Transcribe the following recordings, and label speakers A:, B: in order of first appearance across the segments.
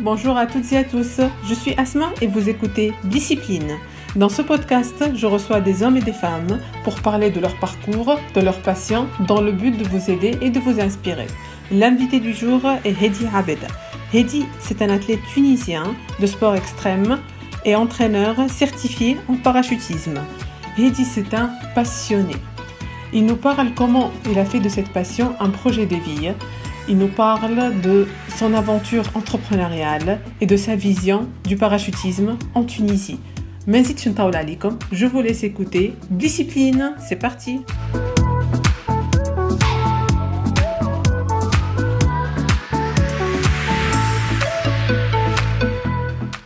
A: Bonjour à toutes et à tous. Je suis Asma et vous écoutez Discipline. Dans ce podcast, je reçois des hommes et des femmes pour parler de leur parcours, de leur passion, dans le but de vous aider et de vous inspirer. L'invité du jour est Hedi Abeda. Hedi, c'est un athlète tunisien de sport extrême et entraîneur certifié en parachutisme. Hedi, c'est un passionné. Il nous parle comment il a fait de cette passion un projet de vie. Il nous parle de son aventure entrepreneuriale et de sa vision du parachutisme en Tunisie. Je vous laisse écouter. Discipline, c'est parti.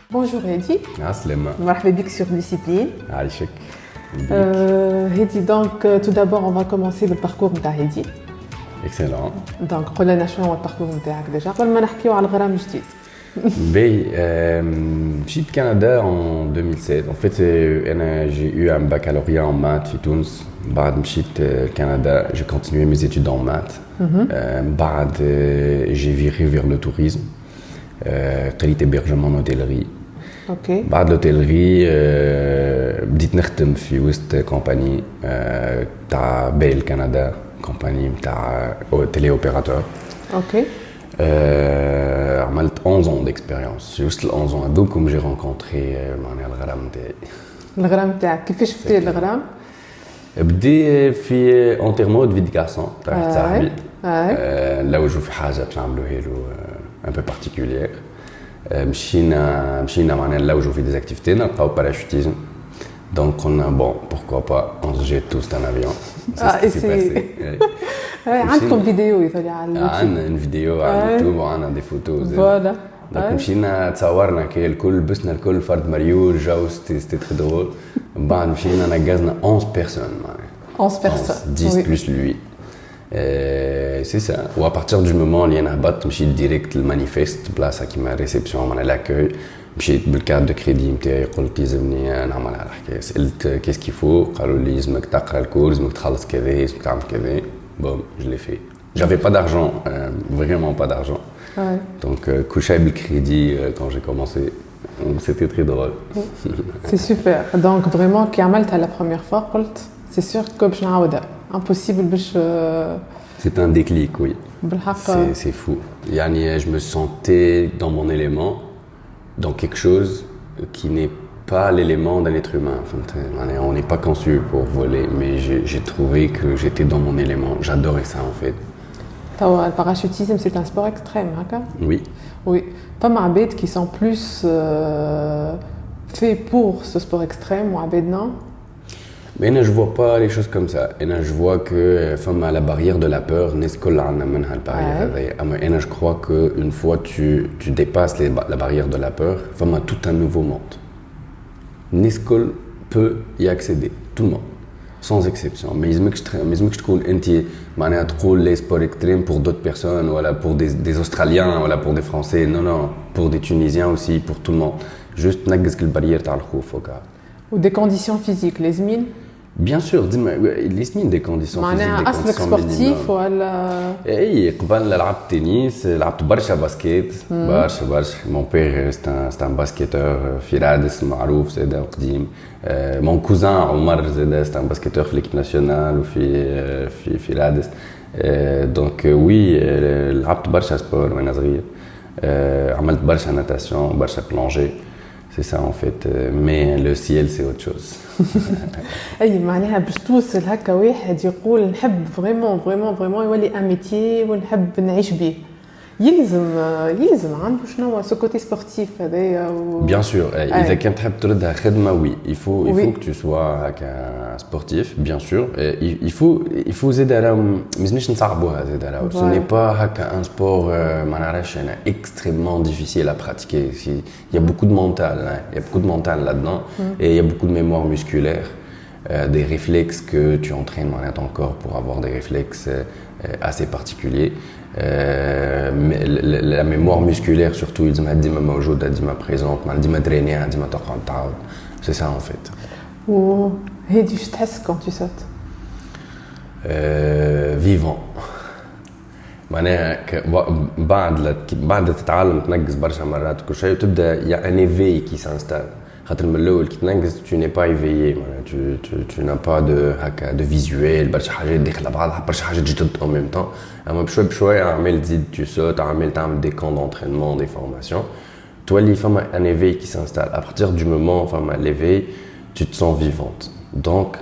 A: Bonjour Hedi.
B: Aslema.
A: Marhaba bik sur Discipline.
B: Aïchek.
A: Hedi, donc tout d'abord on va commencer le parcours de Hedi.
B: Excellent.
A: Donc, قلنا شنو هو الباركور نتاعك ديجا قبل ما نحكيو على الغرام جديد.
B: J'ai au Canada en 2007. En fait, j'ai eu un baccalauréat en maths à Tunis. بعد مشيت Canada, j'ai continué mes études en maths. بعد j'ai viré vers le tourisme. قريت hébergement en hôtellerie.
A: OK.
B: بعد l'hôtellerie بديت نخدم في وسط كومباني تاع بيل كندا. Compagnie téléopérateur.
A: OK.
B: عملت 11 ans d'expérience. Juste 11 ans donc comme j'ai rencontré الغرام نتاعي.
A: الغرام نتاعك كيفاش بدي الغرام؟
B: بدي في enterrement de vie de garçon تاع واحد صاحبي. لو جو في حاجه باش نعملوها له un peu particulière. مشينا معناها نلوجوا في des activités نلقاو parachutisme. Donc on a bon, pourquoi pas, on se jette tous d'un avion. C'est ce qui s'est passé.
A: عندكم فيديو يطلع على اليوتيوب.
B: عندنا فيديو على اليوتيوب وعندنا دي فوتوز.
A: فوالا.
B: دونك مشينا تصورنا كي الكل لبسنا الكل فرد مريول جو سيتي تري درول. من بعد مشينا نقزنا 11 personnes.
A: 11 personnes.
B: 10 oui. Plus lui. C'est ça. Ou à partir du moment où il y a un bat, je suis direct le manifeste, place qui m'a réception, l'accueil. مشيت بالكارت دو كريدي نتاعي قلت لازمني نعمل على الحكايه سالت كيس كيفو قالوا لي لازمك تقرا الكورس لازمك تخلص كذا لازمك تعمل كذا بوم جو لي في j'avais pas d'argent vraiment pas d'argent donc كل شيء بالكريدي quand j'ai commencé c'était très drôle.
A: C'est super. Donc vraiment كي عملتها la première fois قلت c'est sûr que باش نعاودها impossible باش
B: c'est un déclic oui.
A: بالحق
B: c'est fou يعني je me sentais dans mon élément dans quelque chose qui n'est pas l'élément d'un être humain. Enfin, on n'est pas conçu pour voler, mais j'ai trouvé que j'étais dans mon élément. J'adorais ça en fait.
A: Le parachutisme, c'est un sport extrême, hein?
B: Oui.
A: Oui. Pas mal d'abed qui sont plus faits pour ce sport extrême, ou abed non?
B: Mais je vois pas les choses comme ça. Et je vois que la barrière de la peur, je crois qu'une fois tu dépasses la barrière de la peur, tout un nouveau monde. Nescol peut y accéder, tout le monde, sans exception. Mais il me les sports extrêmes pour d'autres personnes, voilà, pour des Australiens, voilà, pour des Français, non, pour des Tunisiens aussi, pour tout le monde. Juste la barrière de la peur.
A: Ou des conditions physiques, les mines?
B: Bien sûr, dis-moi, des conditions physiques, des conditions
A: sportif ولا
B: اي قبل لعبت تنس لعبت برشا باسكيت برشا mon père c'est un basketteur في رادس معروف زاد قديم mon cousin عمر زاد c'est un basketteur في l'équipe nationale في رادس donc oui لعبت برشا سبور وانا صغير عملت برشا ناتاسيون برشا بلونجي c'est ça en fait mais le ciel c'est autre chose.
A: اي معناها باش توصل هكا واحد يقول نحب فريمون يولي ان ميتي ونحب نعيش به يلزم عنده شنو سو كوتي سبورتيف هذايا
B: Bien sûr, اذا كان تحب تردها خدمه oui, il faut que tu sois هكا sportif bien sûr, il faut زيد راهو مازمناش نصعبوها زيد راهو ce n'est pas هكا un sport ما نعرفش انا extrêmement difficile à pratiquer. Il y a beaucoup de mental là-dedans et il y a beaucoup de mémoire musculaire, des réflexes que tu entraînes dans ton corps pour avoir des réflexes assez particuliers. Mais la mémoire musculaire surtout ديما موجوده ديما présente ديما ترينيها ديما تقعد تعاود. C'est ça en fait.
A: وهادي واش تحس quand tu sautes؟
B: Vivant. معناها بعد تتعلم تنقز برشا مرات وكل شيء وتبدا يا ان ايفي كي سانستال خاطر من الاول كي تنقز tu n'es pas éveillé tu n'as pas de هكا de visuel برشا حاجات داخله بعضها برشا حاجات جدد en même temps اما بشوي بشوي عمال تزيد tu sautes عمال تعمل des camps d'entraînement des formations تولي فما un éveil qui s'installe à partir du moment فما l'éveil tu te sens vivante donc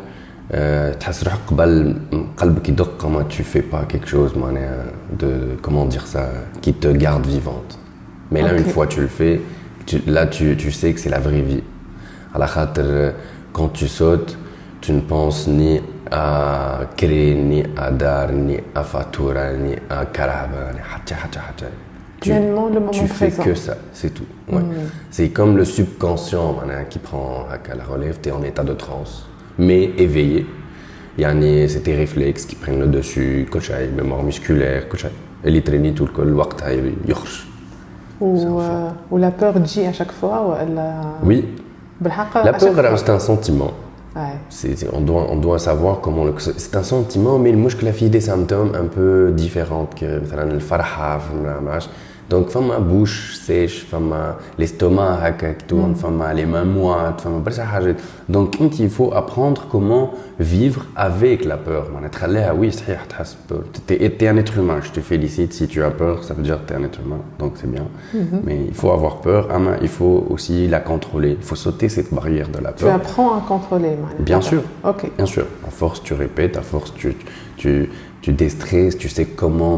B: تحس روحك قبل قلبك يدق ما tu fais pas quelque chose معناها de comment dire ça qui te garde vivante mais là une fois tu le fais tu sais que c'est la vraie vie على خاطر quand tu sautes tu ne penses ni à créer ni à dar ni à fatura ni à karaba ni حتى
A: pleinement le moment
B: tu fais
A: présent.
B: que ça c'est tout ouais. C'est comme le subconscient qui prend la relève tu es en état de transe mais éveillé. C'est tes réflexes qui prennent le dessus, mémoire musculaire, et les traîner tout le وقت يخرج.
A: Ou la peur dit à chaque fois ou
B: Oui. La peur c'est un sentiment.
A: Ouais.
B: On doit savoir comment c'est un sentiment mais le muscle a fait des symptômes un peu différents que مثلا الفرحة donc فما bouche sèche فما l'estomac هكا tourne فما les mains moites فما برشا حاجات donc il faut apprendre comment vivre avec la peur معناتها تخليها oui صحيح تحس peur t'es un être humain je te félicite si tu as peur ça veut dire que t'es un être humain donc c'est bien mais il faut avoir peur il faut aussi la contrôler il faut sauter cette barrière de la peur.
A: Tu apprends à contrôler
B: bien sûr bien sûr à force tu répètes à force tu déstresses tu sais comment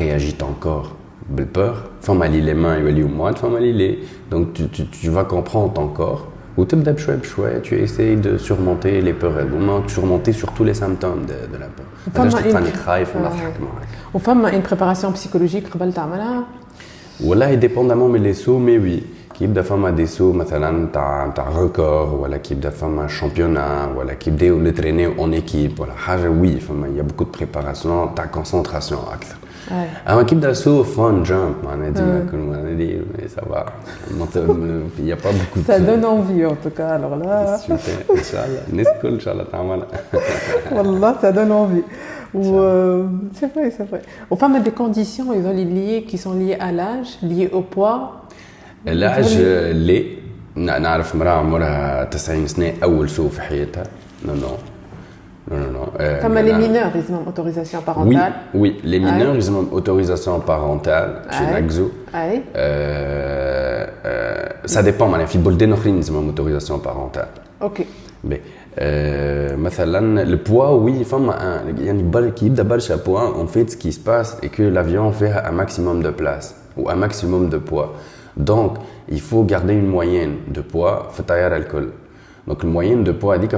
B: réagit ton corps بالpeur فما لي les mains يوليو موات فما لي donc tu vas comprendre ton corps وتبدا بشوي بشوي tu essayes de surmonter les peurs et surmonter surtout les symptômes de la peur علاش تلقاني خايف ولا تضحك معاك
A: وفما une préparation psychologique قبل تعملها
B: والله dépendamment من les sauts mais oui كي يبدا فما des sauts مثلا تاع record ولا كي يبدا فما championnat ولا كي يبداو نترينيو en équipe ولا حاجه oui فما il y a beaucoup de préparation تاع concentration اكثر اما كي يبدا سو فان جامب معناها ديما نكونوا معناها ça va il y a pas beaucoup de
A: ça donne envie en tout cas alors là
B: super ان شاء الله الناس الكل ان شاء الله تعملها
A: والله ça donne envie c'est vrai aux femmes des conditions qui sont liées à l'âge liées au poids
B: l'âge ليه نعرف مرأة عمرها 90 سنة أول سوء في حياتها non.
A: Comme les mineurs, ils ont autorisation parentale.
B: Oui, les mineurs, ils ont autorisation parentale chez Naxo. Ça dépend, mais les Bolden ils ont autorisation parentale.
A: Ok.
B: Mais, مثلا, le poids, oui, qui يبدا برشا poids, en fait, ce qui se passe est que l'avion fait un maximum de place ou un maximum de poids. Donc, il faut garder une moyenne de poids في الطيارة الكل. Donc, le moyen de poids, dit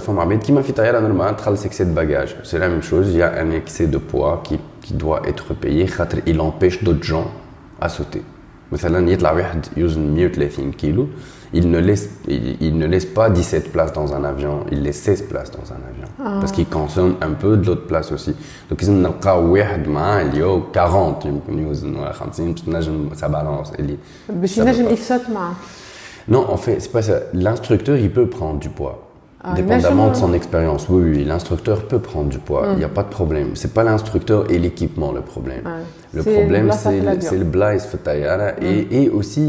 B: qui m'a fait tailler normal, l'excès de bagages. C'est la même chose, il y a un excès de poids qui doit être payé, il empêche d'autres gens à sauter. مثلا يطلع واحد يوزن 130 كيلو, il ne laisse pas 17 places dans un avion, il laisse 16 places dans un avion. Parce qu'il consomme un peu de l'autre place aussi. Donc, ils نلقاو واحد معاه اللي هو 40 يمكن يوزن 50 باش تنجم ça balance.
A: باش ينجم يفسد معاه.
B: Non, en fait, c'est pas ça. L'instructeur, il peut prendre du poids, dépendamment de son expérience. Oui, l'instructeur peut prendre du poids. Il n'y a pas de problème. C'est pas l'instructeur et l'équipement le problème. Le problème, c'est le blaze fatayara et aussi,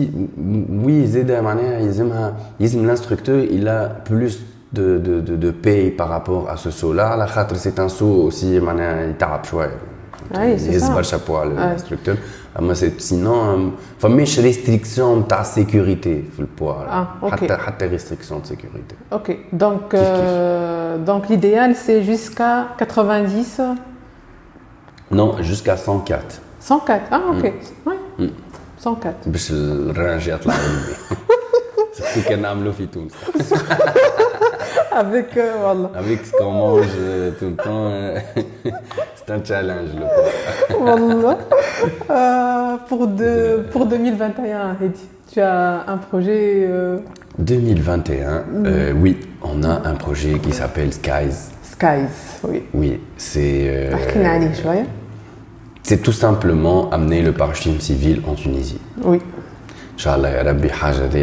B: oui, l'instructeur, il a plus de paye par rapport à ce saut-là. La khatre, c'est un saut aussi, il tape chouette. Il se bat chapeau l'instructeur. Sinon, il y a des restrictions de sécurité sur le poids. Des restrictions de sécurité.
A: Ok, donc l'idéal c'est jusqu'à 90
B: Non, jusqu'à 104.
A: 104, ok. Ouais. 104.
B: باش الرانج يطلع مني. Surtout qu'on a un في تونس.
A: Avec
B: ce qu'on mange tout le temps, c'est un challenge le poids.
A: Pour 2021, Hedi, tu as un projet
B: 2021, oui, on a un projet qui s'appelle Skies.
A: Skies, oui.
B: Oui, c'est tout simplement amener le parachutisme civil en Tunisie.
A: Oui.
B: Inch'Allah, ya Rabbi,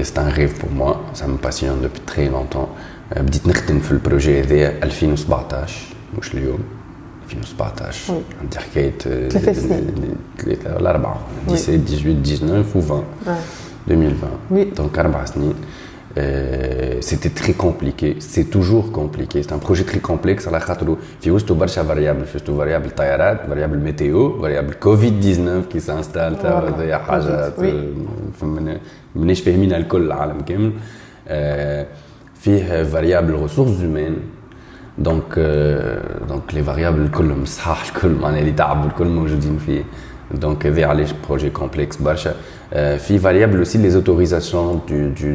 B: c'est un rêve pour moi, ça me passionne depuis très longtemps. بديت نخدم في البروجي هذايا 2017 مش اليوم 2017 عندي حكايه
A: 3 سنين
B: لا 4 17 18 19 و 20 2020 donc 4 سنين. C'était très compliqué, c'est toujours compliqué, c'est un projet très complexe على خاطر في وسطه برشا فاريابل، في وسطه فاريابل طيارات، فاريابل ميتيو، فاريابل كوفيد 19 كي سانستال هذه حاجه مانيش فاهمينها الكل العالم كامل. فيه فاريابل ريسورس هيومان دونك لي فاريابل كلهم صحاح الكل معناها اللي تعبوا الكل موجودين فيه. Donc, il y a des projets complexes. Il variable aussi les autorisations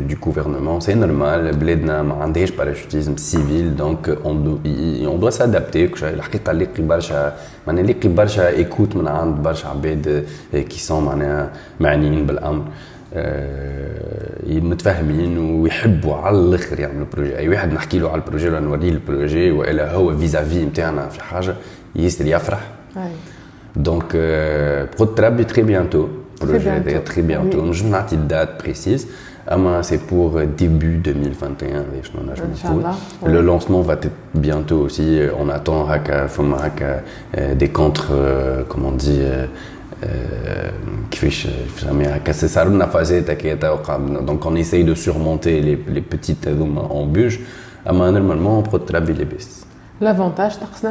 B: du gouvernement. C'est normal. Bledna ma عندهاش parachutisme civil, donc on doit s'adapter. الحقيقة لقي برشا معناها لقي برشا écoute من عند برشا عباد qui sont معناها معنيين بالأمر. متفاهمين ويحبوا على الاخر يعملوا بروجي. اي واحد نحكي له على البروجي ولا نوريه البروجي والا هو فيزافي نتاعنا في حاجه يسر يفرح. Donc, pour travailler très bientôt, très bientôt. Je n'ai pas de date précise, mais c'est pour début 2021. Le lancement va être bientôt aussi. On attend des contre, comment on dit, donc on essaye de surmonter les petites embûches. Mais normalement, on peut travailler les baisses.
A: L'avantage, c'est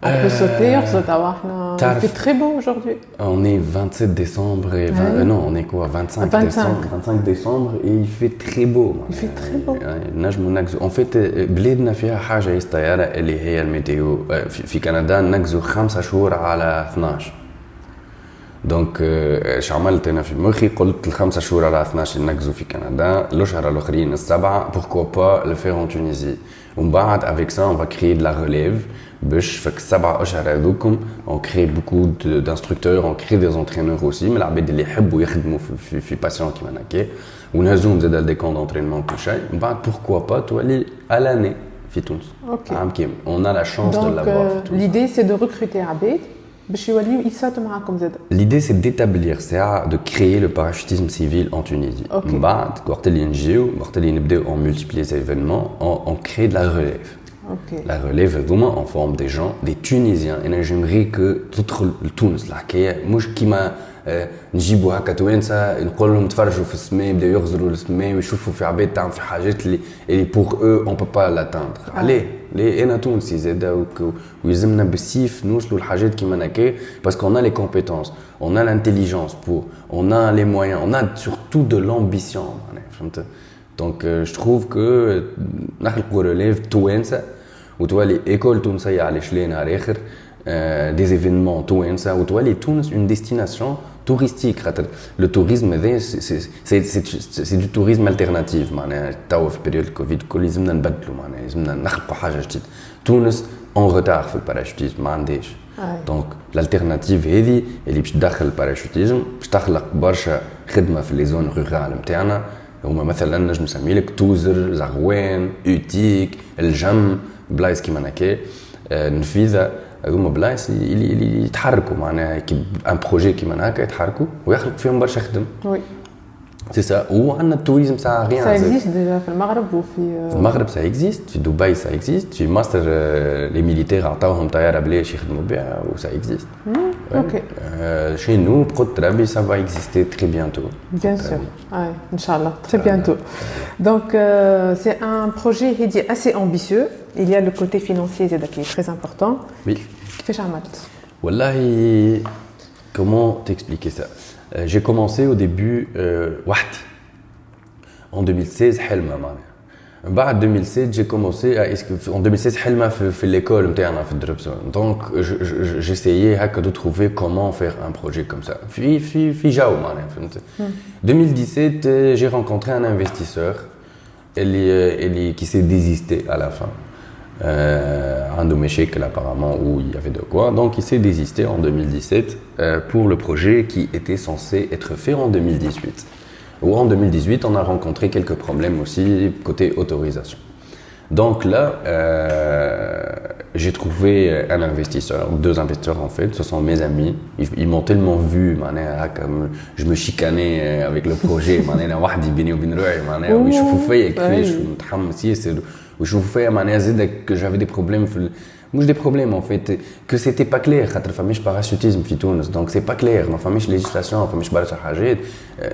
A: on peut sauter, il fait très beau aujourd'hui.
B: On est 27 décembre et non, on est quoi 25 décembre et il fait très beau.
A: Il fait très beau.
B: En fait, بلادنا فيها حاجة يستيارة اللي هي الميتيو في كندا نقزو 5 شهور على 12. دونك اش عملت انا في مخي قلت ال5 شهور على 12 نقزو في كندا الاشهر الاخرين السبعه pourquoi pas le faire en Tunisie. ومن بعد avec ça on va créer de la relève باش فك السبعه اشهر هذوكم on crée beaucoup d'instructeurs, on crée des entraîneurs aussi من العباد اللي يحبوا يخدموا في باسيون كيما هكا ونهزوهم زاد دي كون دونترينمون كل شيء. من بعد pourquoi pas تولي à l'année في تونس. عام كامل on a la chance de l'avoir في تونس.
A: L'idée c'est de recruter عباد.
B: L'idée c'est d'établir, c'est de créer le parachutisme civil en Tunisie. On multiplie les événements, on crée de la relève. La relève en forme des gens, des Tunisiens. Et j'aimerais que tout le Tunis, نجيبوا هكا توانسه نقول لهم تفرجوا في السماء يبداو يغزروا للسماء ويشوفوا في عباد تعمل في حاجات اللي بور او اون بو با لاتاندر. ليه انا تونسي زاد ويلزمنا بالسيف نوصلوا لحاجات كيما هكا باسكو on a les compétences, on a l'intelligence pour, on a les moyens, on a surtout de l'ambition معناها فهمت. دونك جو تروف كو نخلقوا ريليف توانسه وتولي ايكول تونسيه على شلي نهار اخر des événements توانسه وتولي تونس une destination touristique. Le tourisme c'est du tourisme alternatif معناها توا في بيريود الكوفيد كل لازمنا نبدلوا معناها لازمنا نخلقوا حاجه جديده. تونس اون روتار في الباراشوتيزم ما عندهاش. دونك الالتيرناتيف هذه اللي باش تدخل الباراشوتيزم باش تخلق برشا خدمه في لي زون رورال نتاعنا. هما مثلا نجم نسمي لك توزر، زغوان، اوتيك، الجم، بلايص كيما هكا نفيذه. هذوما بلايص اللي يتحركوا معناها كي ان بروجي كيما هكا يتحركوا ويخلق فيهم برشا خدم. وي سي سا. وعندنا التوريزم سا غيان.
A: سا اكزيست ديجا في المغرب وفي
B: المغرب سا اكزيست، في دبي سا اكزيست، في مصر لي ميليتير عطاوهم طياره بلاش يخدموا بها وسا اكزيست.
A: اوكي.
B: Chez nous, Prod Trabi, ça va exister très bientôt.
A: Bien sûr, ouais, Inch'Allah, très bientôt. Donc, c'est un projet assez ambitieux. Il y a le côté financier qui est très important.
B: Oui.
A: Qu'est-ce que tu as fait?
B: Wallahi, comment t'expliquer ça? J'ai commencé au début, en 2016, Helma, man. En 2007, j'ai commencé en 2016 حلمة في l'école نتاعنا في الدربسون. Donc j'essayais de trouver comment faire un projet comme ça. في جاو معناها فهمت. 2017 j'ai rencontré un investisseur qui s'est désisté à la fin. عنده مشاكل apparemment où il y avait de quoi. Donc il s'est désisté en 2017 pour le projet qui était censé être fait en 2018. Ou en 2018, on a rencontré quelques problèmes aussi côté autorisation. Donc là, j'ai trouvé un investisseur, 2 investisseurs en fait, ce sont mes amis. Ils m'ont tellement vu, comme je me chicanais avec le projet, que j'avais des problèmes Moi, j'ai des problèmes en fait, que c'était pas clair. خاطر فماش parachutisme في تونس, donc c'est pas clair. ما فماش législation, ما فماش برشا حاجات.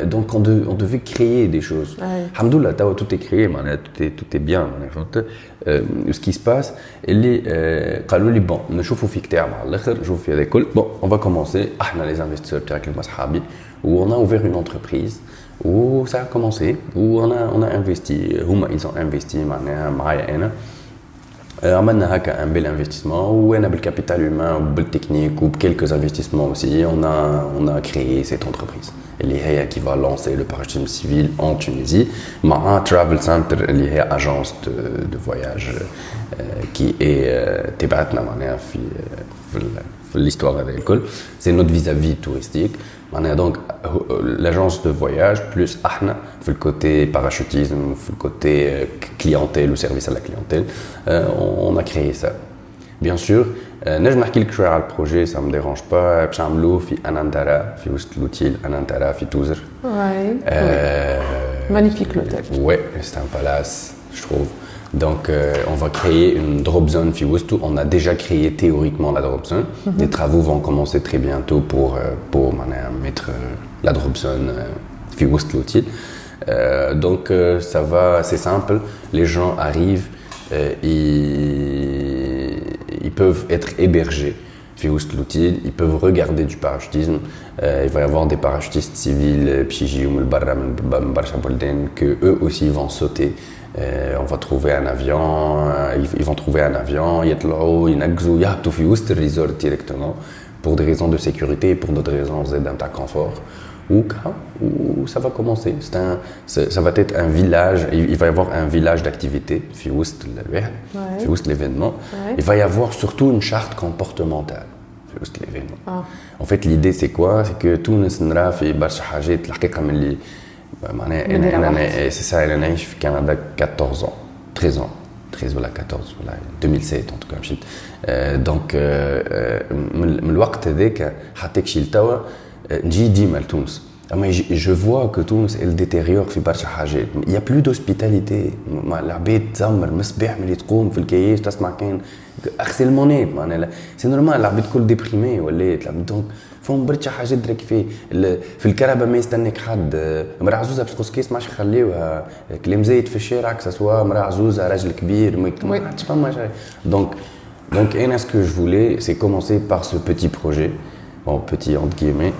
B: Donc on devait créer des choses. Alhamdoulilah, tout est créé, tout est bien. Ce qui se passe, اللي قالوا لي bon, نشوفوا فيك تاع على الاخر, نشوفوا في هذا الكل. Bon, on va commencer. احنا les investisseurs تاعك اللي صحابي, où on a ouvert une entreprise. Où ça a commencé, où on a investi, ils ont investi معايا أنا. عملنا هكا un bel investissement وأنا بالcapital humain وبالtechnique وبquelques investissements aussi, on a créé cette entreprise اللي هي qui va lancer le parachutisme civil en Tunisie مع Travel Center اللي هي agence de voyage qui est تبعتنا معناها في l'histoire هذا الكل. C'est notre vis-à-vis touristique. Donc, l'agence de voyage plus ahna, le côté parachutisme, le côté clientèle ou service à la clientèle, on a créé ça. Bien sûr, je vais vous dire le projet, ça ne me dérange pas. Je vais vous dire Anantara, l'outil Anantara, Touzer.
A: Magnifique l'hôtel.
B: Oui, c'est un palace, je trouve. Donc, on va créer une drop zone Fiwustou. On a déjà créé théoriquement la drop zone. Les travaux vont commencer très bientôt pour mettre la drop zone Fiwustou. Donc, ça va, c'est simple. Les gens arrivent, ils peuvent être hébergés. Ils peuvent regarder du parachutisme. Il va y avoir des parachutistes civils, que eux aussi vont sauter. On va trouver un avion, ils vont trouver un avion, يطلعوا ينقزوا يهبطوا في وسط الريزور directement pour des raisons de sécurité et pour d'autres raisons d'un confort. Ou ça va commencer. Ça va être un village, il va y avoir un village d'activité في وسط l'événement. Il va y avoir surtout une charte comportementale في وسط l'événement. En fait, l'idée c'est quoi? C'est que تونس نرى في برشا حاجات الحقيقة من اللي c'est ça, elle a au Canada 14 ans, 13 ans, 13 ou 14, 2007 en tout cas. Donc, من الوقت هذاك حطيت شي لتوا نجي ديما لتونس. Je vois que Tunis elle détériore في برشا حاجات. Il y a plus d'hospitalité. العباد تزمر مصباح ملي تقوم في الكياج تسمع كان اغسلمونات معناها سي نورمال العباد كل ديبريمي ولات دونك فهم برشا حاجات درك في الكهرباء ما يستناك حد مرا عزوزه باش تقص كيس ماش يخليوها كلام زايد في الشارع كسوا مرا عزوزه راجل كبير ما عادش فما شيء donc et ce que je voulais c'est commencer par ce petit projet bon petit entre guillemets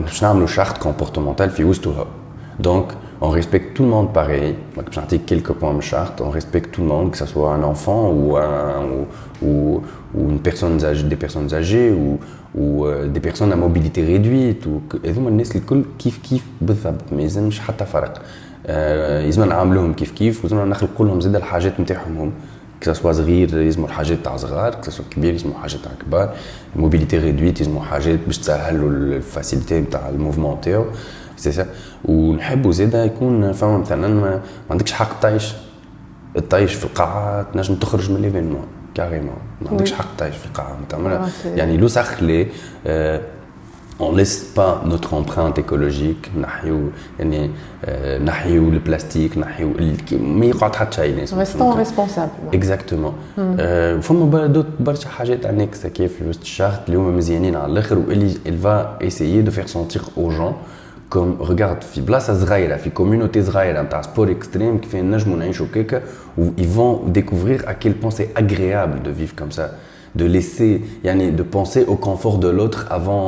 B: باش نعملوا charte comportementale في وسطها donc on respecte tout le monde pareil. Je vais quelques points de charte. On respecte tout le monde, que ce soit un enfant ou une personne âgée, des personnes âgées ou des personnes à mobilité réduite. هذوما الناس الكل كيف بالضبط ما يلزمش حتى فرق. لازم نعاملوهم كيف ولازم نخلقوا لهم زاد الحاجات نتاعهم هم. Que ça soit صغير يلزموا الحاجات تاع صغار, que ça soit كبير يلزموا حاجات تاع كبار. Mobilité réduite يلزموا حاجات باش تسهلوا الفاسيليتي نتاع الموفمون تاعو. سي سا ونحبوا زاده يكون فما مثلا ما عندكش حق تطيش في القاعه تنجم تخرج من ليفينمون كاريمون ما عندكش حق تطيش في القاعه تعمل يعني لو سخلي on laisse pas notre empreinte écologique نحيو البلاستيك نحيو ما يقعد حتى شيء
A: restons responsables
B: exactement فما برشا حاجات انكسه كيف في وسط الشهر اللي هما مزيانين على الاخر واللي il va essayer de faire sentir aux gens comme regarde في بلاصه صغيره في كوميونيتي صغيره نتاع سبور اكستريم كيف نجموا نعيشوا كيكا ils vont découvrir à quel point c'est agréable de vivre comme ça de laisser de penser au confort de l'autre avant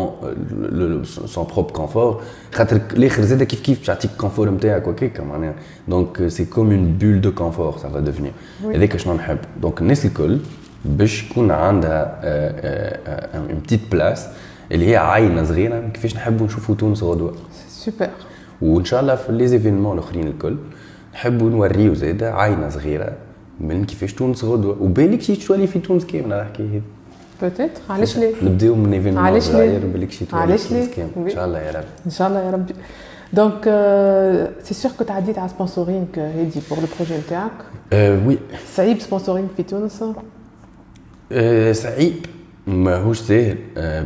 B: son propre confort خاطر الاخر زاد كيف تعطيك confort نتاعك وكيكا معناها donc c'est comme une bulle de confort ça va devenir هذاك شنو نحب donc الناس الكل باش يكون عندها une petite place اللي هي عينه صغيره كيفاش نحبوا نشوفوا تونس غدوه
A: سوبر
B: وان شاء الله في لي زيفينمون الاخرين الكل نحبوا نوريو زاده عينه صغيره من كيفاش تونس غدوه وبالك شي تولي في تونس كامل انا نحكي هيك
A: بوتيتر علاش ليه
B: نبداو من ايفينمون صغير بالك شي تولي في تونس كامل ان شاء الله يا رب
A: ان شاء الله يا ربي دونك سي سور كو تعديت على سبونسورينغ هادي بور لو بروجي نتاعك
B: وي
A: صعيب سبونسورينغ في تونس
B: صعيب ماهوش ساهل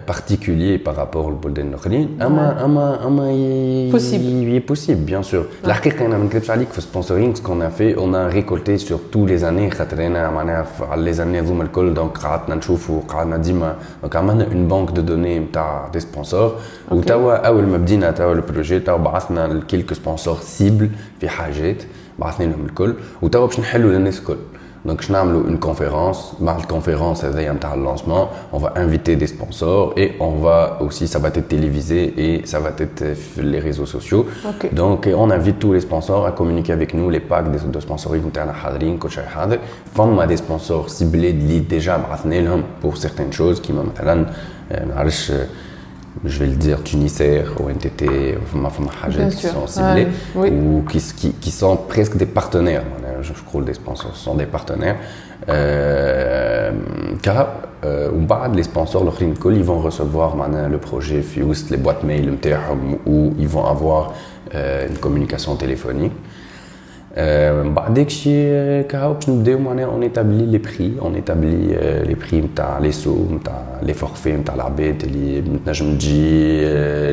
B: particulier par rapport للبلدان الاخرين اما possible bien sûr. الحقيقه انا ما نكذبش عليك في السبونسورينغ سكون افي اون ا ريكولتي سور تو لي زاني خاطر انا معناها على لي زاني هذوما الكل دونك قعدنا نشوفوا قعدنا ديما دونك عملنا اون بانك دو دوني نتاع دي سبونسور وتوا اول ما بدينا توا البروجي توا بعثنا لكيلكو سبونسور سيبل في حاجات بعثنا لهم الكل وتوا باش نحلوا للناس الكل. Donc, je vais faire une conférence. Dans la conférence, le lancement, on va inviter des sponsors et on va aussi, ça va être télévisé et ça va être les réseaux sociaux.
A: Okay.
B: Donc, on invite tous les sponsors à communiquer avec nous, les packs de sponsoring, des sponsors ciblés déjà pour certaines choses qui je vais le dire, Tunisair, ONTT, qui sont ciblés ou qui sont presque des partenaires. Je crois que les sponsors sont des partenaires. Car les sponsors, ils vont recevoir le projet, les boîtes mail, où ils vont avoir une communication téléphonique. On établit les prix, les sous, les forfaits,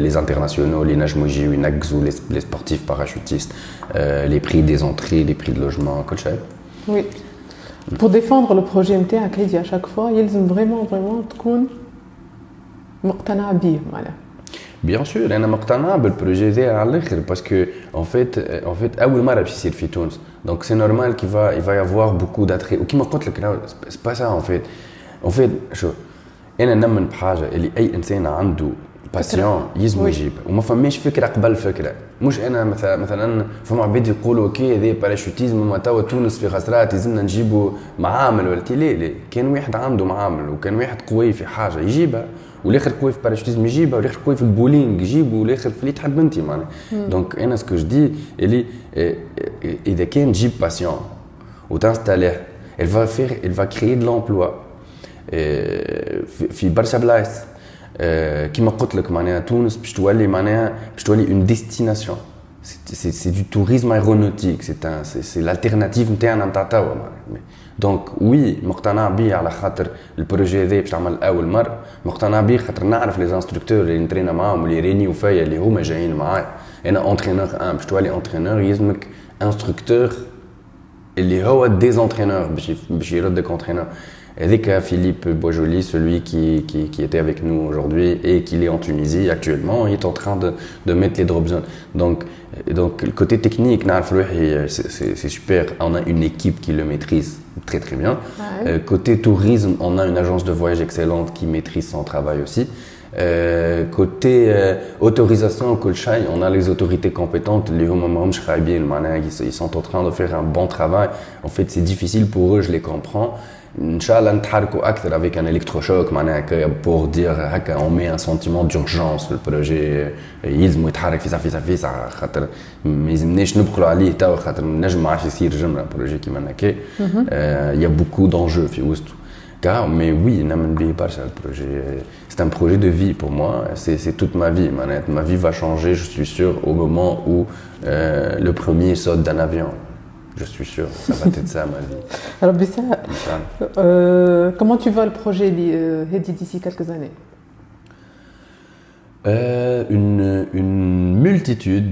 B: les internationaux, les sportifs parachutistes, les prix des entrées, les prix de logement,
A: Oui. Pour défendre le projet MTA, à chaque fois, ils ont vraiment مقتنع به
B: Bien sûr, je suis مقتنع بالprojet ديالي على الاخر parce que en fait اول مره باش يصير في تونس. Donc c'est normal qu'il va y avoir beaucoup d'attrait. وكيما قلت لك c'est pas ça en fait شو انا نؤمن بحاجه اللي اي انسان عنده باسيون يلزم يجيب وما فماش فكره قبل فكره. مش انا مثلا فما عباد يقولوا اوكي هذا باراشوتيزم ما توا تونس في خسرات لازمنا نجيبوا معامل ولا لا كان واحد عنده معامل وكان واحد قوي في حاجه يجيبها والاخر قوي في باراشوتيزم يجيبها والاخر قوي في البولينغ يجيبه والاخر في اللي تحب انت معناها. دونك انا سكو جدي اللي اذا كان تجيب باسيون وتنستاليه elle va créer de l'emploi في برشا بلايص. كما قلت لك معناها تونس باش تولي une destination. C'est du tourisme aéronautique, c'est l'alternative نتاعنا نتاع توا. دونك وي مقتنع بيه على خاطر البروجي هذا باش تعمل اول مره مقتنع بيه خاطر نعرف لي انستركتور اللي نترينا معاهم اللي رينيو فيا اللي هما جايين معايا. انا اونترينور باش تولي اونترينور يلزمك انستركتور اللي هو دي انترينور باش يردك انترينور. Avec Philippe Boisjoli, celui qui était avec nous aujourd'hui et qui est en Tunisie actuellement, il est en train de mettre les drop zones. Donc le côté technique, c'est super. On a une équipe qui le maîtrise très très bien. Ouais. Côté tourisme, on a une agence de voyage excellente qui maîtrise son travail aussi. Côté autorisation, on a les autorités compétentes. Ils sont en train de faire un bon travail. En fait, c'est difficile pour eux, je les comprends. Inch'Allah, نتحركوا أكثر avec un électrochoc pour dire on met un sentiment d'urgence le projet يلزم يتحرك في ساعة خاطر ما يلزمناش نبقلوا عليه توا خاطر نجم ما عادش يصير جملة بروجي كيما هكا. Il y a beaucoup d'enjeux في وسطه. Mais oui, نؤمن به برشا البروجي. C'est un projet de vie pour moi. C'est toute ma vie. Ma vie va changer, je suis sûr, au moment où le premier saute d'un avion. Je suis sûr, ça va être ça ma vie.
A: Alors Bissa, comment tu vois le projet Hedi d'ici quelques années?
B: Une multitude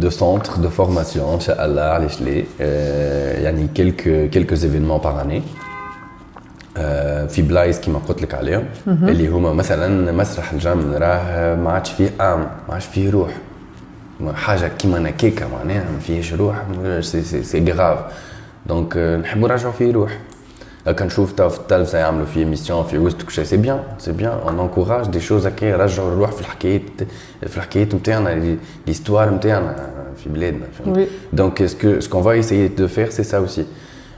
B: de centres de formation, Inch'Allah, il y a quelques événements par année. في بلايص كيما قلت لك عليهم اللي هما مثلا مسرح الجام راه ما عادش فيه روح. حاجه كيما هكاكا معناها ما فيهش روح سي غراف. دونك نحبوا نرجعوا فيه روح. كنشوف تا في التلفزه يعملوا فيه ميسيون في وسط كل شيء سي بيان اون انكوراج دي شوز هكا يرجعوا الروح في الحكايات نتاعنا ليستوار نتاعنا في بلادنا. دونك سكون فا ايسايي دو فير سي سا اوسي.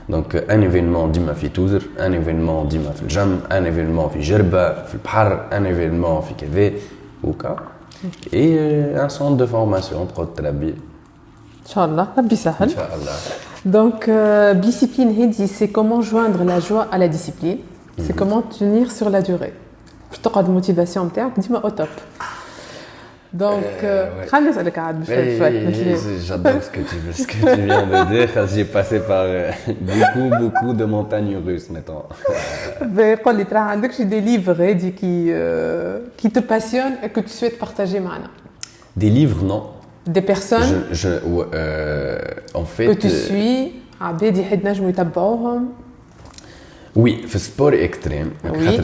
B: Donc un événement ديما في توزر, un événement ديما في الجم, un événement في جربة في البحر, un événement في كذا وكا. Et un centre de formation pour Trabi.
A: Inch'Allah, Rabbi Sahel.
B: Inch'Allah.
A: Donc, discipline Hedi, c'est comment joindre la joie à la discipline. C'est comment tenir sur la durée. Je te dis motivation, dis-moi au top. Donc,
B: j'adore ce que tu viens de dire. J'ai passé par beaucoup de montagnes russes maintenant.
A: J'ai des livres qui te passionnent et que tu souhaites partager avec nous.
B: Des livres, non.
A: Des personnes
B: en fait,
A: que tu suis,
B: oui, le sport extrême.
A: Oui.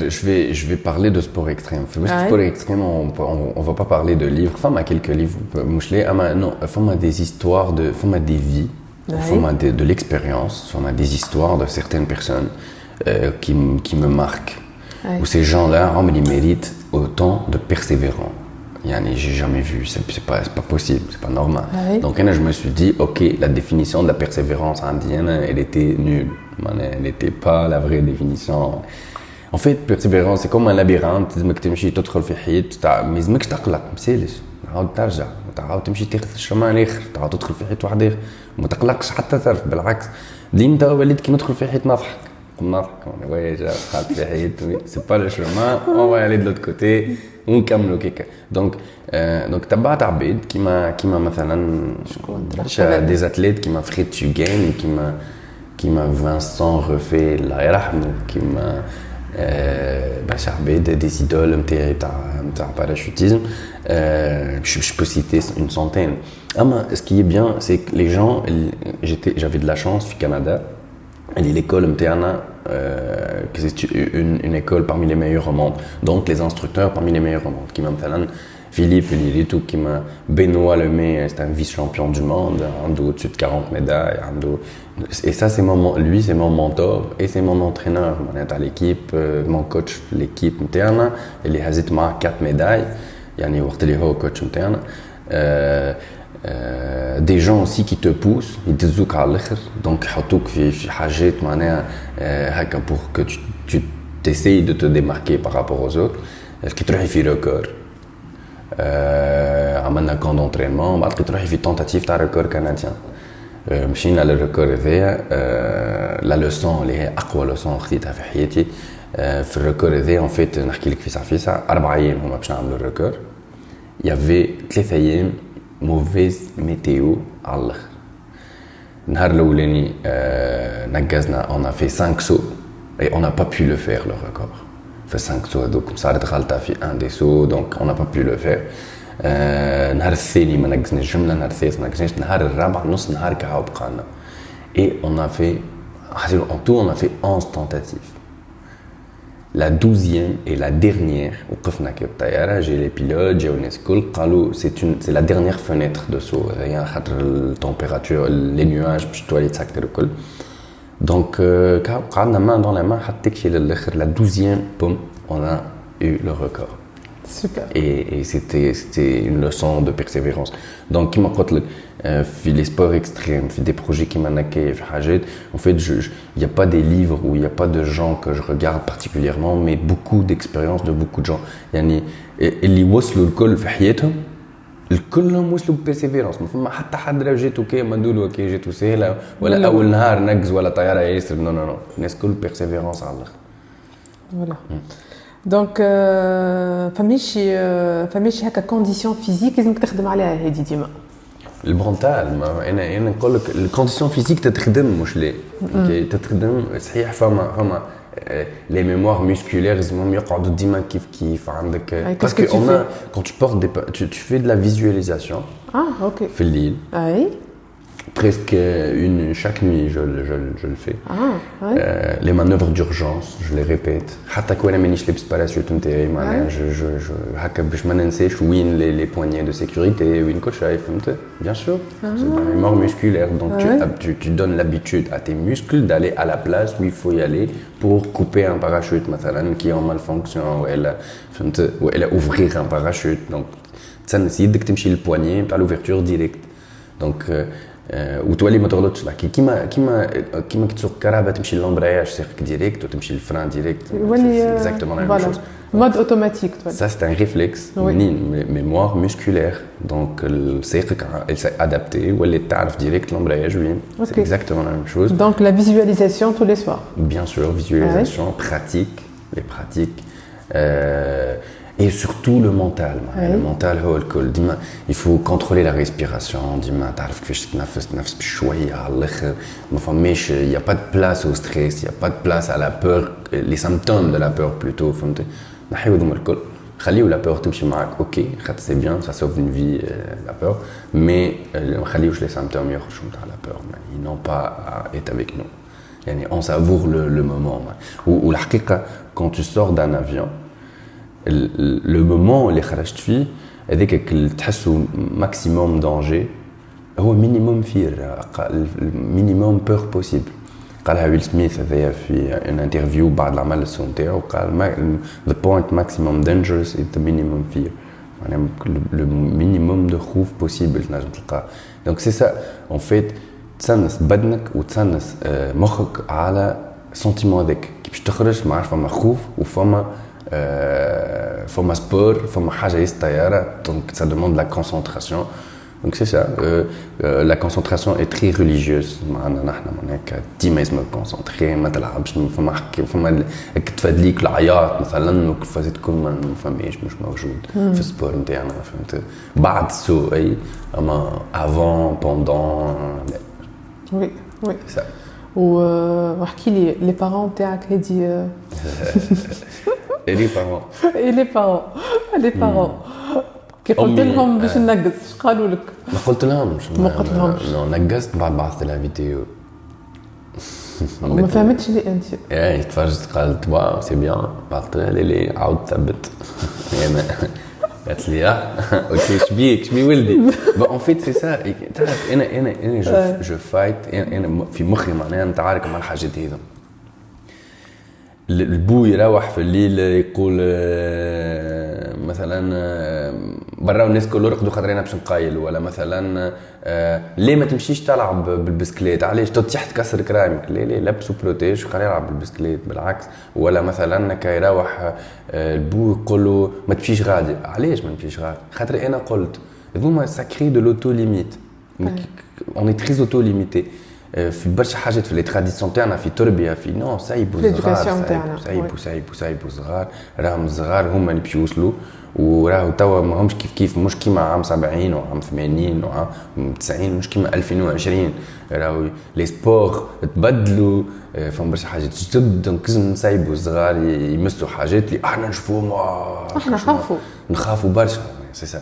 B: Je vais parler de sport extrême. Le sport extrême, on va pas parler de livres. Enfin, quelques livres. Non, enfin, des histoires, enfin, des vies, enfin, de l'expérience, enfin, des histoires de certaines personnes qui me marquent. Où ces gens-là, ils méritent autant de persévérance. J'ai jamais vu, c'est pas possible, c'est pas normal. Donc je me suis dit, ok, la définition de la persévérance indienne, elle était nulle. Elle n'était pas la vraie définition. En fait, persévérance, c'est comme un labyrinthe, لازمك تمشي تدخل في حيط، ما لازمكش تقلق، ما تسالش، تعاود ترجع، تعاود تمشي تاخذ الشمال الاخر، تعاود تدخل في حيط واحد اخر، ما تقلقش حتى طرف، بالعكس، ديما تو وليت كي ندخل في حيط نضحك. Ouais, c'est pas le chemin, on va aller de l'autre côté, on كملوا كيكا. Donc تبعت عبيد كيما مثلا des athlètes كيما فريد تشوغان كيما Vincent Refait الله يرحمه كيما باش عبيد des idoles نتاعي تاع parachutisme. Je peux citer une centaine. Ce qui est bien, c'est que les gens, j'avais de la chance au Canada. L'école MTANA, c'est une école parmi les meilleures au monde. Donc les instructeurs parmi les meilleurs au monde. Qui m'a Philippe Lilitou, qui m'a Benoît Lemay, c'est un vice-champion du monde, au-dessus de 40 médailles. Et ça, lui, c'est mon mentor et c'est mon entraîneur. À l'équipe, mon coach, l'équipe MTANA, il est hazit ma 4 médailles. Yani وقت اللي هو coach MTANA. Des gens aussi qui te poussent, ils te zoukent à l'akhir, donc يحطوك في حاجات معناها هكا pour que tu t'essayes de te démarquer par rapport aux autres. كي تروحي في record عملنا كون d'entraînement بعد كي تروحي في tentative تاع record canadien مشينا للريكورد هذايا لا لوسون اللي هي اقوى لوسون خديتها في حياتي في الريكورد هذايا ان فيت نحكي لك في 4 ايام هما باش نعملوا الريكورد. Il y avait 3 ايام mauvaise météo على الاخر. النهار الاولاني نقزنا on a fait 5 sauts et on n'a pas pu le faire le record. fait 5 sauts هذوك صارت غلطه في un des sauts donc on n'a pas pu le faire. النهار الثاني ما نقزناش جمله، النهار الثالث ما نقزناش، النهار الرابع نص نهار كاو بقالنا. et on a fait en tout on a fait 11 tentatives. La 12e et la dernière, وقفنا كي بالطيارة جي لي بيلوت جاو الناس الكل قالوا c'est la dernière fenêtre de saut يعني خاطر التمبيراتور لي نيواج باش تولي تسكر الكل. Donc قعدنا main dans la main حتى كي للاخر la 12e boum on a eu le record.
A: Super.
B: Et c'était une leçon de persévérance. Donc كيما قلت لك في les sports extrêmes, في des projets qui m'anaquaient, في حاجات. En fait, il y a pas des livres ou il y a pas de gens que je regarde particulièrement, mais beaucoup d'expériences de beaucoup de gens. يعني اللي وصلوا الكل في حياتهم الكلهم وصلوا ببرسيفيرانس. ما فما حتى حد راه جاتو كيما ندولو كي جاتو سهله ولا اول نهار نقز ولا طياره ياسر. نو الناس كل بيرسيفيرانس على الاخر.
A: فوالا دونك فماشي هكا كونديسيون فيزيك لازمك تخدم عليها هذه ديما.
B: المونتال انا نقول لك الكونديسيون فيزيك تتخدم مش ليه تتخدم صحيح. فما les mémoires musculaires لازمهم يقعدوا ديما كيف عندك parce que quand tu portes tu fais de la visualisation.
A: OK.
B: في الليل. Presque chaque nuit, je le fais. Les manœuvres d'urgence, je les répète. حتى كون مانيش لابس باراشوت نتاعي معناها هكا باش ما ننساش وين les poignées de sécurité وين كل شيء فهمت. Bien sûr, c'est de la mémoire musculaire. Donc tu donnes l'habitude à tes muscles d'aller à la place où il faut y aller pour couper un parachute مثلا qui est en malfonction ولا ouvrir un parachute. Donc تسنس يدك تمشي للبواني تاع l'ouverture direct. Donc وتولي ما تغلطش لك كيما تسوق كهرباء تمشي للامبراياج سيرك ديريكت وتمشي للفران ديريكت. exactement la même chose.
A: mode automatique.
B: Ça c'est un réflexe, une mémoire musculaire. Donc السائق elle s'est adapté ou elle تعرف direct l'embrayage وين. C'est exactement la même chose.
A: Donc la visualisation tous les soirs.
B: Bien sûr, visualisation, pratique, les pratiques. Et surtout le mental. Le mental, il faut contrôler la respiration. Il n'y a pas de place au stress, il n'y a pas de place à la peur, les symptômes de la peur plutôt. La peur, ok, c'est bien, ça sauve une vie, la peur, mais les symptômes, la peur, ils n'ont pas à être avec nous. On savoure le moment. Ou la quand tu sors d'un avion, le moment où les خرجت فيه هذاك اللي تحسوا maximum danger هو minimum fear minimum peur possible قالها ويل سميث هذايا في ان انترفيو بعد العمل السون تاعو قال the point maximum dangerous is the minimum fear يعني le minimum de خوف possible تنجم تلقاه donc c'est ça en fait تسنس بدنك وتسنس مخك على sentiment هذاك كي باش تخرج ما عارف فما خوف وفما فما sport, فما حاجة يستطيارة donc ça demande de la concentration donc c'est ça la concentration est très religieuse معنا نحن هناك ديما لازم تكونسونطري ما تلعبش فما تفادليك العياط مثلا وكيفاش تكون ما فماش مش موجود في السبور نتاعنا فهمت بعد السوق اي اما avant pendant
A: oui
B: c'est ça
A: واحكي لي لي بارون تاعك هادي
B: Et les parents.
A: Et les parents. Les parents. كي قلت لهم باش ننقص اش قالوا لك؟
B: ما قلت لهمش.
A: ما قلت لهمش.
B: نقصت بعد بعثت لها فيديو.
A: ما فهمتش لي انت.
B: ايه تفرجت قالت واو سي بيان بعثت لها لي عاود ثبت. انا قالت لي اوكي شبيك ولدي. ان فيت سي سا تعرف انا جو فايت انا في مخي معناها نتعارك مع الحاجات هذو. البو يروح في الليل يقول مثلا برا الناس كل رقدوا خاطر انا باش نقايل ولا مثلا ليه ما تمشيش تلعب بالبسكليت علاش تطيح تكسر كرامك ليه لبسوا بروتيج وخليه يلعب بالبسكليت بالعكس ولا مثلا كي يروح البو يقول له ما تمشيش غادي علاش ما نمشيش غادي خاطر انا قلت هذوما ساكري دو لوتو ليميت اون اي تري اوتو ليميتي في برشا حاجات في لي تراديسيون تاعنا في تربيه في نو سايبوا سايبوا صغار راهم صغار هما اللي باش يوصلوا وراهو توا ماهمش كيف مش كيما عام 70 وعام 80 وعام 90 مش كيما 2020 راهو لي سبور تبدلوا فهم برشا حاجات جدد دونك لازم نسايبوا الصغار يمسوا حاجات اللي احنا نشوفوهم
A: احنا
B: نخافوا برشا سي سا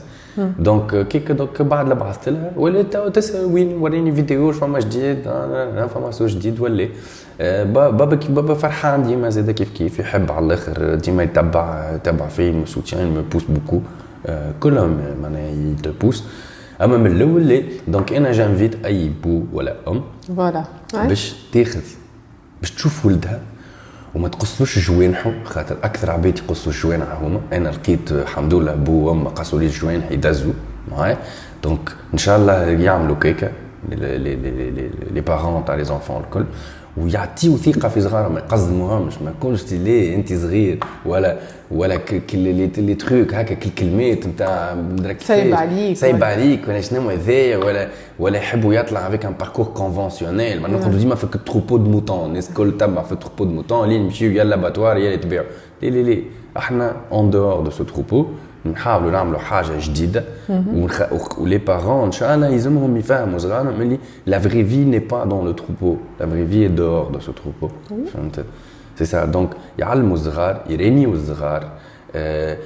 B: دونك كيك دونك بعد اللي بعثت لها ولات تسال وين وريني فيديو فما جديد فما سو جديد ولا بابا فرحان ديما زاد كيف يحب على الاخر ديما يتبع فيه مو سوتيان مو بوس بوكو كلهم معناها يتبوس اما من الاول لا دونك انا جانفيت اي بو ولا
A: فوالا
B: باش تاخذ باش تشوف ولدها وما تقصلوش جوانحه خاطر اكثر عباد يقصوا الجوانح هما انا لقيت الحمد لله بو وما قصوا لي الجوانح يدزوا معايا دونك ان شاء الله يعملوا كيكه لي بارون تاع لي زونفون الكل ويعطيو ثقه في صغارهم ما يقزموهمش ما يكونش ليه انت صغير ولا لي تروك هكا الكلمات نتاع سايب عليك ولا شنو هذايا ولا يحبوا يطلع افيك ان باركور كونفونسيونيل ما نقعدوا ديما في التروبو دو موطون الناس الكل تبع في التروبو دو موطون اللي يمشيو يلا باتوار يلا يتبيعوا ليه احنا اون دور دو سو تروبو نحاولوا نعملوا حاجه جديده ولي بارون ان شاء الله يلزمهم يفهموا صغارهم اللي لا فري في ني با دون لو تروبو لا فري في دور دو سو تروبو فهمت سي سا دونك يعلموا الصغار يرينيوا الصغار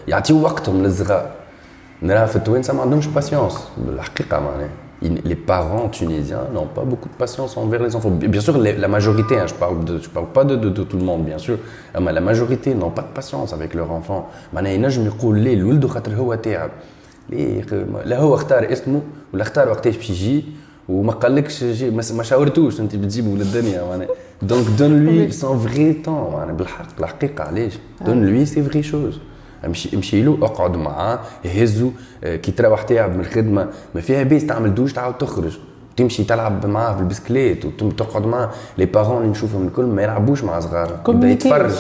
B: يعطيوا وقتهم للصغار نرى في التوانسه ما عندهمش باسيونس بالحقيقه معناها les parents tunisiens n'ont pas beaucoup de patience envers les enfants. Bien sûr, la majorité, je parle pas de tout le monde, bien sûr, mais la majorité n'ont pas de patience avec leurs enfants. معناها ينجم يقول ليه الولد خاطر هو تعب. ليه لا هو اختار اسمه ولا اختار وقتاش باش يجي وما قالكش ما شاورتوش انت بتجيبه للدنيا معناها. Donc donne-lui son vrai temps معناها بالحق الحقيقة علاش. Donne-lui ses vraies choses. امشي له اقعد معاه يهزوا كي تروح تعب من الخدمه ما فيها بيس تعمل دوش تعاود تخرج تمشي تلعب معاه في البسكليت وتقعد معاه لي بارون اللي نشوفهم الكل ما يلعبوش مع صغار يبدا يتفرج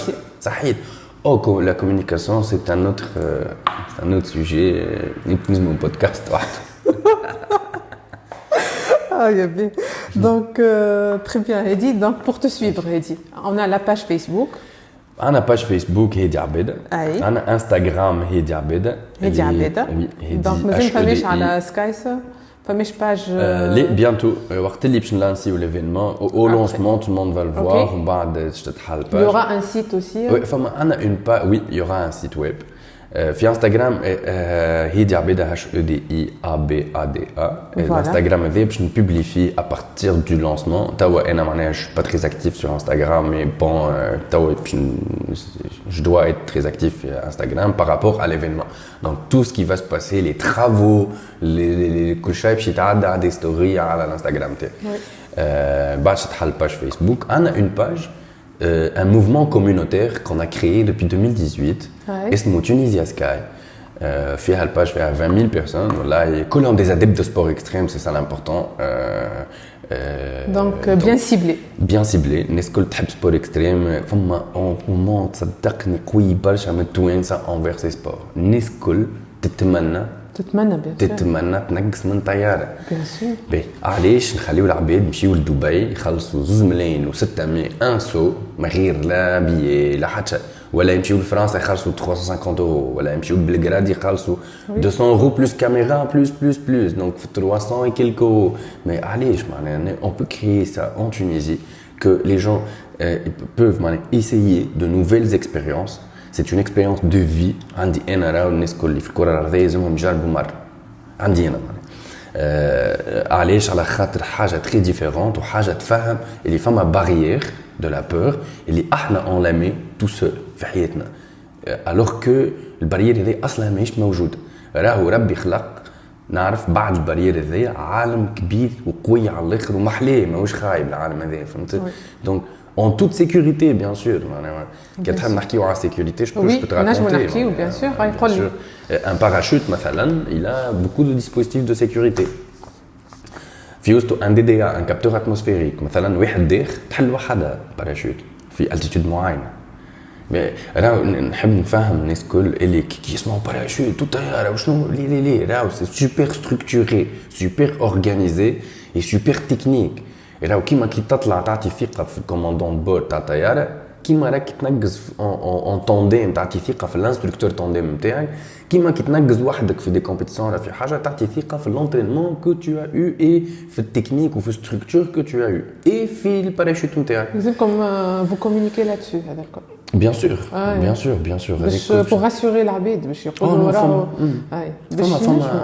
B: صحيح او لا كومونيكاسيون سي ان اوتر سوجي نسمو بودكاست واحد
A: Ah, bien. Donc, très bien, Hedi. Donc, pour te suivre, Hedi, on a la page Facebook.
B: انا باج فيسبوك هيدي عبيده انا انستغرام هيدي عبيده
A: وي دونك مازال فماش على سكايس فماش باج
B: لي بيانتو وقت اللي باش نلانسيو ليفينمون او لونسمون تو موند فال فوار ومن بعد تتحل باج
A: يوغا ان سيت اوسي
B: وي فما انا اون با وي يوغا ان سيت ويب في انستغرام هيدي عبيده HEDIABADA الانستغرام هذا باش نبوبلي فيه à partir du lancement توا انا معناها je suis pas très actif sur Instagram mais bon توا je dois être très actif sur Instagram par rapport à l'événement donc tout ce qui va se passer les travaux les كل شيء باش يتعدى على des stories على الانستغرام تاعي بعد تحل باج فيسبوك انا une page un mouvement communautaire qu'on a créé depuis 2018 اسمه Tunisia Sky فيها الباج فيها 20 000 personnes والله كلهم des adeptes de sport extrême c'est ça l'important
A: donc bien ciblé
B: الناس الكل تحب سبور اكستريم فما اون تصدقني قوي برشا من التوانسه انفير سي سبور الناس الكل تتمنى تنقص من طياره
A: بيان سور
B: باهي علاش نخليو العباد يمشيو لدبي يخلصوا 2 ملايين و600 ان سو ما غير لا بيي لا حتى ولا يمشيو لفرنسا يخلصوا 350 اورو ولا يمشيو لبلغراد يخلصوا 200 اورو بلس كاميرا بلس دونك في 300 et quelques euros mais علاش معناها on peut créer ça en Tunisie que les gens peuvent essayer de nouvelles expériences. C'est une expérience de vie. عندي أنا راهو الناس كل في الكرة الأرضية لازمهم يجربوا مرة. عندي أنا علاش على خاطر حاجة très différente وحاجة تفهم اللي فما barrière de la peur اللي احنا on la met tout seul في حياتنا. alors que البارير هذه أصلا ماهيش موجودة. راهو ربي خلق نعرف بعد البارير هذايا عالم كبير وقوي على الآخر ومحلاه ماهوش خايب العالم هذايا فهمت؟ donc en toute sécurité bien sûr كي تحب نحكيو على sécurité je peux te raconter
A: نجم نحكيو bien sûr يقول لي
B: un parachute مثلا il a beaucoup de dispositifs de sécurité في وسطو un DDA un capteur atmosphérique مثلا واحد داخل تحل وحدها باراشوت في altitude معينه راهو نحب نفهم الناس الكل اللي كي يسمعوا باراشوت طياره وشنو لي راهو سي سوبر ستركتوري سوبر اورغانيزي اي سوبر تكنيك راهو كيما كي تطلع تعطي ثقه في الكوماندون بور تاع طياره كيما راك تنقز اون تونديم تعطي ثقه في الانستركتور تونديم نتاعك كيما كي تنقز وحدك في دي كومبيتيسيون ولا في حاجه تعطي ثقه في لونترينمون كو تو ا يو اي في التكنيك وفي الستركتور كو تو ا يو اي في الباراشوت نتاعك
A: لازمكم فو كومونيكي لاتسو هذا الكل
B: bien sûr
A: باش pour rassurer العباد باش يقولوا راهو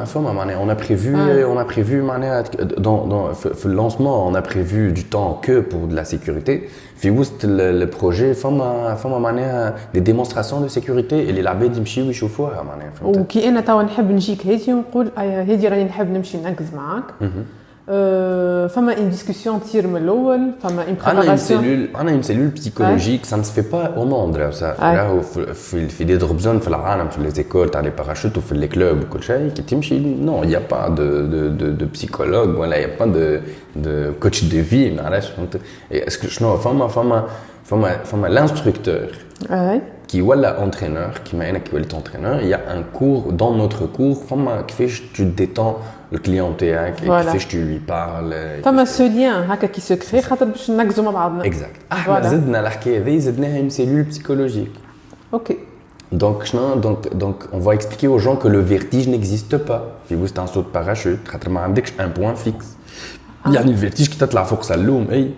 B: فما معناها on a prévu معناها في اللونسمون on a prévu du temps que pour de la sécurité في وسط البروجي فما معناها des démonstrations de sécurité اللي العباد يمشيو يشوفوها معناها
A: فهمت وكي انا توا نحب نجيك هادي ونقول هادي راني نحب نمشي نركز معاك فما une discussion تصير من الاول فما une préparation
B: انا une cellule psychologique ça ne se fait pas au monde راهو في دي ضربزون في العالم في لي زيكول تاع لي باراشوت وفي لي كلوب وكل شيء كي تمشي نو il y a pas de psychologue ولا il y a pas de coach de vie معليش فهمت اسكو شنو فما l'instructeur qui ولا entraîneur كيما انا كي وليت entraîneur il y a un cours dans notre cours فما كيفاش tu détends le client تاعك كيفاش tu lui parles
A: فما ce lien هكا كي se crée خاطر باش نركزوا مع بعضنا
B: exact احنا زدنا الحكايه هذه زدناها une cellule psychologique
A: ok
B: donc on va expliquer aux gens que le vertige n'existe pas في وسط un saut de parachute خاطر ما عندكش un point fixe يعني الفيرتيج كي تطلع فوق سلوم اي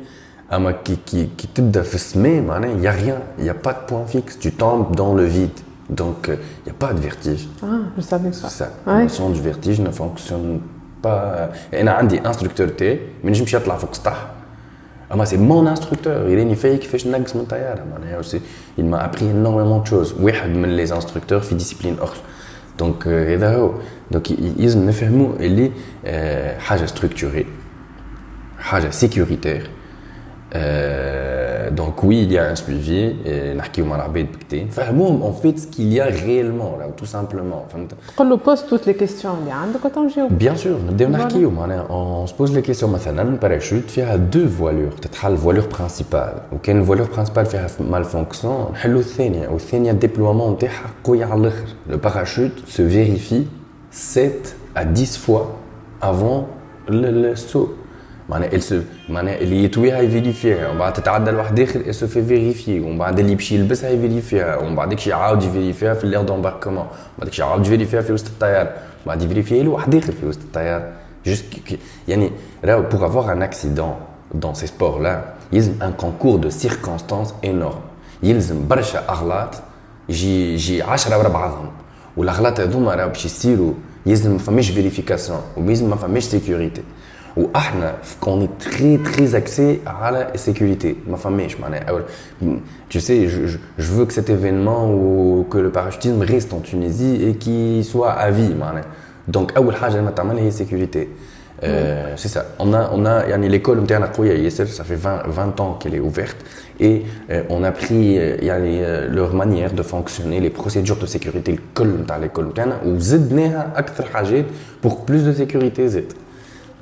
B: اما كي تبدا في السماء معناها y a rien il y a pas de point fixe tu tombes dans le vide donc il y a pas de vertige
A: je savais pas
B: ça la notion du vertige ne fonctionne pas انا عندي instructeur تاعي ما نجمش يطلع فوق سطح اما c'est mon instructeur يراني فايق كيفاش نقص من طياره معناها il m'a appris énormément de choses واحد من les instructeurs في discipline اخرى donc هذا هو donc لازم نفهموا اللي حاجه structurée حاجه sécuritaire donc oui il y a un suivi نحكيو مع العباد بكتين فهموهم en fait ce qu'il y a réellement tout simplement فهمت
A: قول له pose toutes les questions اللي عندك وتنجاوب
B: bien sûr نبداو نحكيو معناها on se pose les questions مثلا parachute فيها deux voilures تتحل voilure principale وكان voilure principale فيها malfonction نحلو الثانيه والثانيه الديبلويمون نتاعها قوي على الاخر le parachute se vérifie 7 à 10 fois avant le saut اللي يطويها يفيريفيها ومن بعد تتعدى لواحد داخل et se fait vérifier ومن بعد اللي يمشي يلبسها يفيريفيها ومن بعد داكشي يعاود يفيريفيها في اللير دامباركمون ومن بعد داكشي يعاود يفيريفيها في وسط الطياره ومن بعد يفيريفيها له واحد داخل في وسط الطياره يعني راهو pour avoir un accident dans ces sports là يلزم un concours de circonstances énorme يلزم برشا اغلاط يجي 10 ورا بعضهم والاغلاط هذوما راهو باش يصيروا يلزم ما فماش فيريفيكاسيون ويلزم ما فماش سيكوريتي واحنا كوني تري تري اكسي على السيكوريتي ما فماش معناها tu sais je veux que cet événement ou que le parachutisme reste en Tunisie et qu'il soit à vie معناها donc اول حاجه ما تعملها هي sécurité c'est ça on a يعني l'école نتاعنا قويه ياسر ça fait 20 ans qu'elle est ouverte et on a pris يعني leur manière de fonctionner les procédures de sécurité الكل نتاع l'école نتاعنا وزدناها اكثر حاجات pour plus de sécurité زاد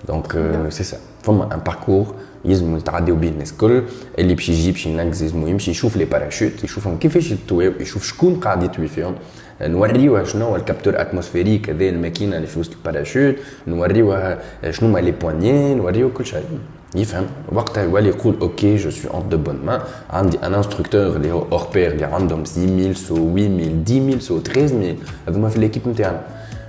B: donc c'est ça فما un parcours يلزم يتعداو بيه الناس الكل اللي باش يجي باش ينقز لازم يمشي يشوف لي باراشوت يشوفهم كيفاش يطويو يشوف شكون قاعد يطوي فيهم نوريوها شنو هو الكابتور اتموسفيريك هذا الماكينه اللي في وسط الباراشوت نوريوها شنو هما لي بوانيي نوريو كل شيء يفهم وقتها يولي يقول اوكي جو سوي اون دو بون مان عندي ان انستركتور اللي هو اور بير اللي عندهم 6000 سو 8000 10000 سو 13000 هذوما في ليكيب نتاعنا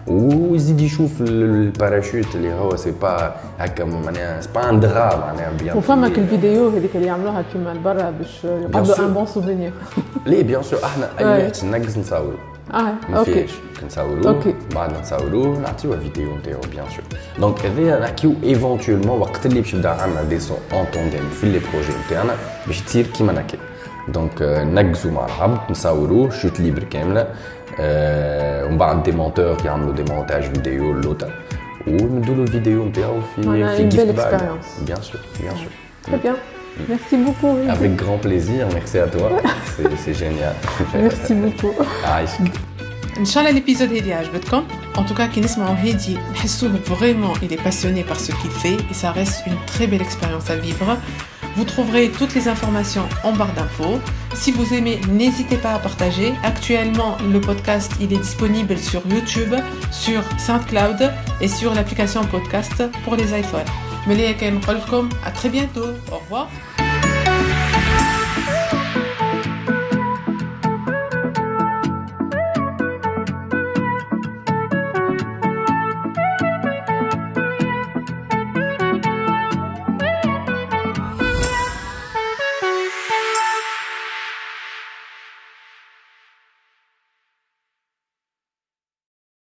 B: ويزيد يشوف الباراشوت اللي هو سي با هكا معناها سي با ان درا معناها بيان
A: وفماك الفيديو هذيك اللي يعملوها كيما لبرا باش يقعدوا ان بون سوفينير
B: ليه بيان سور احنا اي وقت نقص نصوروا
A: اوكي
B: كنصوروا بعد نصوروا نعطيوها فيديو نتاعو بيان سور دونك هذايا نحكيو ايفونتويلمون وقت اللي باش يبدا عندنا دي سون اون تونديم في لي بروجي نتاعنا باش تصير كيما هكا دونك نقزوا مع العبد نصوروا شوت ليبر كامله ومن بعد دي مونتور يعملوا دي مونتاج فيديو لوطا وندوا له الفيديو نتاعو في
A: جيفت باك
B: بيان سور
A: très bien merci beaucoup
B: avec grand plaisir merci à toi c'est génial
A: merci beaucoup ان شاء الله الابيزود هذه عجبتكم en tout cas كي نسمعوا هادي نحسوه vraiment il est passionné par ce qu'il fait et ça reste une très belle expérience à vivre. Vous trouverez toutes les informations en barre d'infos. Si vous aimez, n'hésitez pas à partager. Actuellement, le podcast il est disponible sur YouTube, sur SoundCloud et sur l'application podcast pour les iPhones. Mais à très bientôt. Au revoir.